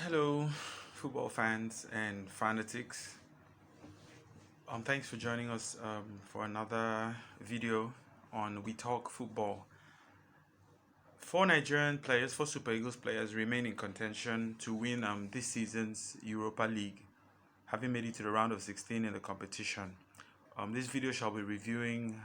Hello, football fans and fanatics. Thanks for joining us for another video on We Talk Football. Four Super Eagles players remain in contention to win this season's Europa League, having made it to the round of 16 in the competition. This video shall be reviewing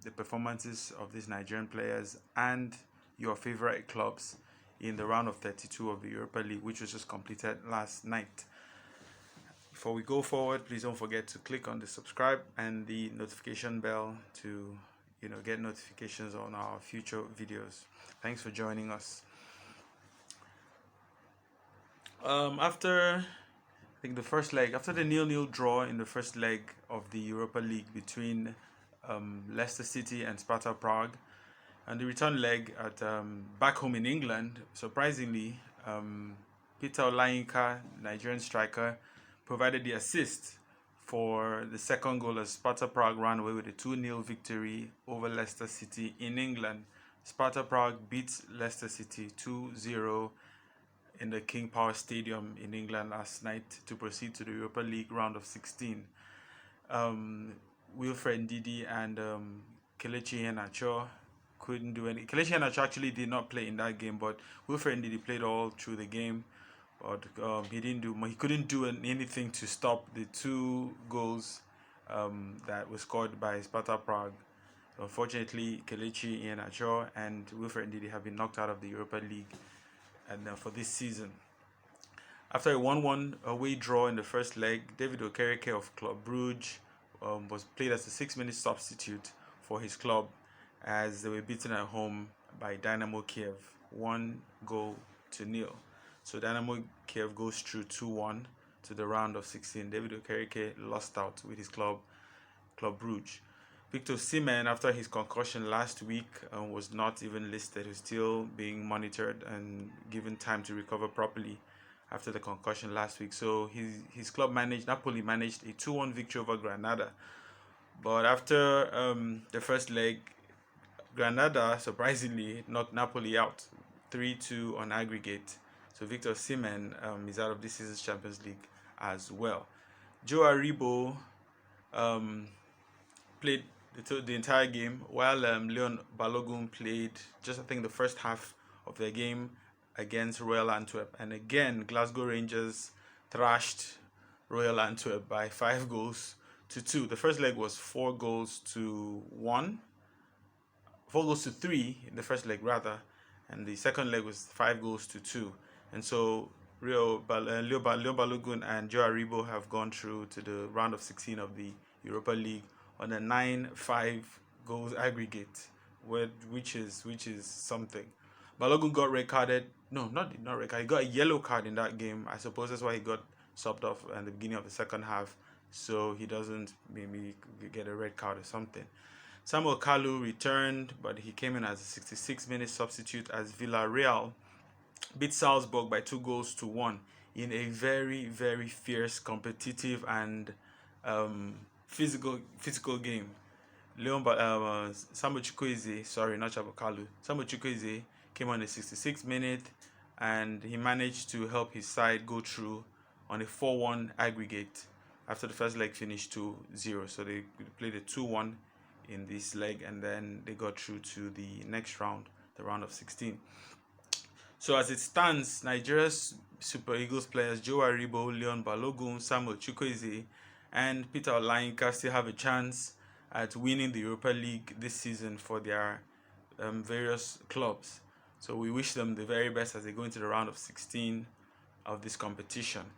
the performances of these Nigerian players and your favorite clubs in the round of 32 of the Europa League, which was just completed last night. Before we go forward, please don't forget to click on the subscribe and the notification bell to get notifications on our future videos. Thanks for joining us. After the first leg, after the 0-0 draw in the first leg of the Europa League between Leicester City and Sparta Prague, and the return leg at back home in England, surprisingly, Peter Olayinka, Nigerian striker, provided the assist for the second goal as Sparta Prague ran away with a 2-0 victory over Leicester City in England. Sparta Prague beat Leicester City 2-0 in the King Power Stadium in England last night to proceed to the Europa League round of 16. Wilfred Ndidi and Kelechi Iheanacho couldn't do any. Kelechi Iheanacho actually did not play in that game, but Wilfred Ndidi played all through the game. But he couldn't do anything to stop the two goals that were scored by Sparta Prague. Unfortunately, Kelechi Iheanacho and Wilfred Ndidi have been knocked out of the Europa League and for this season. After a 1-1 away draw in the first leg, David Okereke of Club Brugge was played as a 6-minute substitute for his club as they were beaten at home by Dynamo Kiev, 1-0. So Dynamo Kiev goes through 2-1 to the round of 16. David Okereke lost out with his Club Brugge. Victor Osimhen, after his concussion last week, was not even listed. He was still being monitored and given time to recover properly after the concussion last week. So his club Napoli managed a 2-1 victory over Granada. But after the first leg, Granada surprisingly knocked Napoli out 3-2 on aggregate. So Victor Osimhen is out of this season's Champions League as well. Joe Aribo played the entire game, while Leon Balogun played just, I think, the first half of the game against Royal Antwerp. And again, Glasgow Rangers thrashed Royal Antwerp by 5-2. The first leg was 4-3 in the first leg rather, and the second leg was 5-2. And so Leo Balogun and Joe Aribo have gone through to the round of 16 of the Europa League on a 9-5 goals aggregate, which is something. Balogun got red carded. No, not red card. He got a yellow card in that game. I suppose that's why he got subbed off at the beginning of the second half, so he doesn't maybe get a red card or something. Samuel Kalu returned, but he came in as a 66-minute substitute as Villarreal beat Salzburg by 2-1 in a very, very fierce, competitive, and physical game. Samuel Chukwueze, Samuel Chukwueze came on the 66th minute, and he managed to help his side go through on a 4-1 aggregate after the first leg finished 2-0. So they played a 2-1 in this leg, and then they got through to the next round, the round of 16. So as it stands, Nigeria's Super Eagles players Joe Aribo, Leon Balogun, Samuel Chukwueze, and Peter Olayinka still have a chance at winning the Europa League this season for their various clubs. So we wish them the very best as they go into the round of 16 of this competition.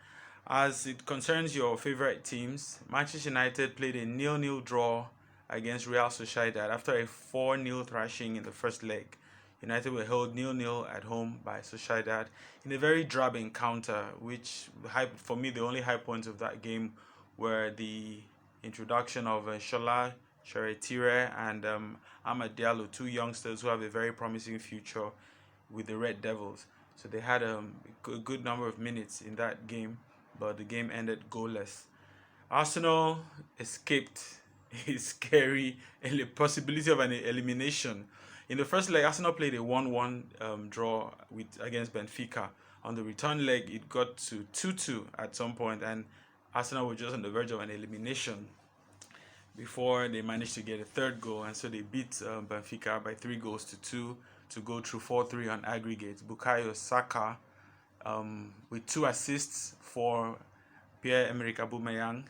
As it concerns your favorite teams, Manchester United played a 0-0 draw against Real Sociedad after a 4-0 thrashing in the first leg. United were held 0-0 at home by Sociedad in a very drab encounter, which, for me, the only high points of that game were the introduction of Shola Shoretire and Amad Diallo, two youngsters who have a very promising future with the Red Devils. So they had a good number of minutes in that game, but the game ended goalless. Arsenal escaped a scary possibility of an elimination In the first leg, Arsenal played a 1-1 draw against Benfica. On the return leg, it got to 2-2 at some point, and Arsenal were just on the verge of an elimination before they managed to get a third goal, and so they beat Benfica by 3-2 to go through 4-3 on aggregate. Bukayo Saka with 2 assists for Pierre-Emerick Aubameyang,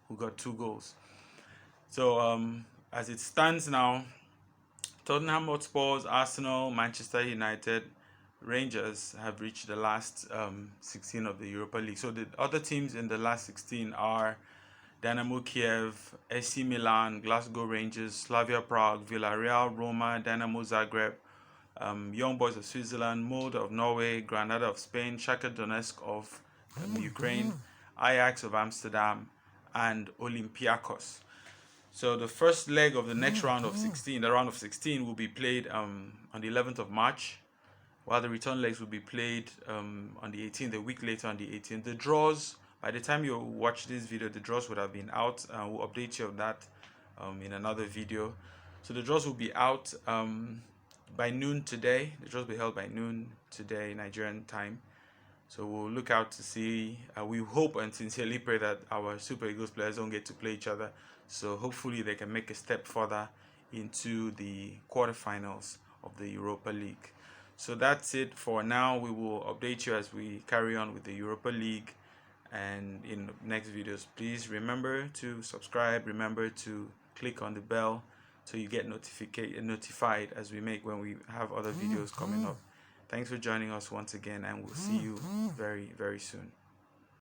who got 2 goals. So as it stands now, Tottenham Hotspurs, Arsenal, Manchester United, Rangers have reached the last 16 of the Europa League. So the other teams in the last 16 are Dynamo Kiev, AC Milan, Glasgow Rangers, Slavia Prague, Villarreal, Roma, Dynamo Zagreb, Young Boys of Switzerland, Molde of Norway, Granada of Spain, Shakhtar Donetsk of Ukraine, Ajax of Amsterdam, and Olympiacos. So the first leg of the next round of 16, the round of 16, will be played on the 11th of March, while the return legs will be played on the 18th, a week later on the 18th. The draws, by the time you watch this video, the draws would have been out. We'll update you of that in another video. So the draws will be out by noon today. The draws will be held by noon today, Nigerian time. So we'll look out to see. We hope and sincerely pray that our Super Eagles players don't get to play each other. So hopefully they can make a step further into the quarterfinals of the Europa League. So that's it for now. We will update you as we carry on with the Europa League and in next videos. Please remember to subscribe. Remember to click on the bell so you get notified as we when we have other videos coming up. Thanks for joining us once again, and we'll see you very, very soon.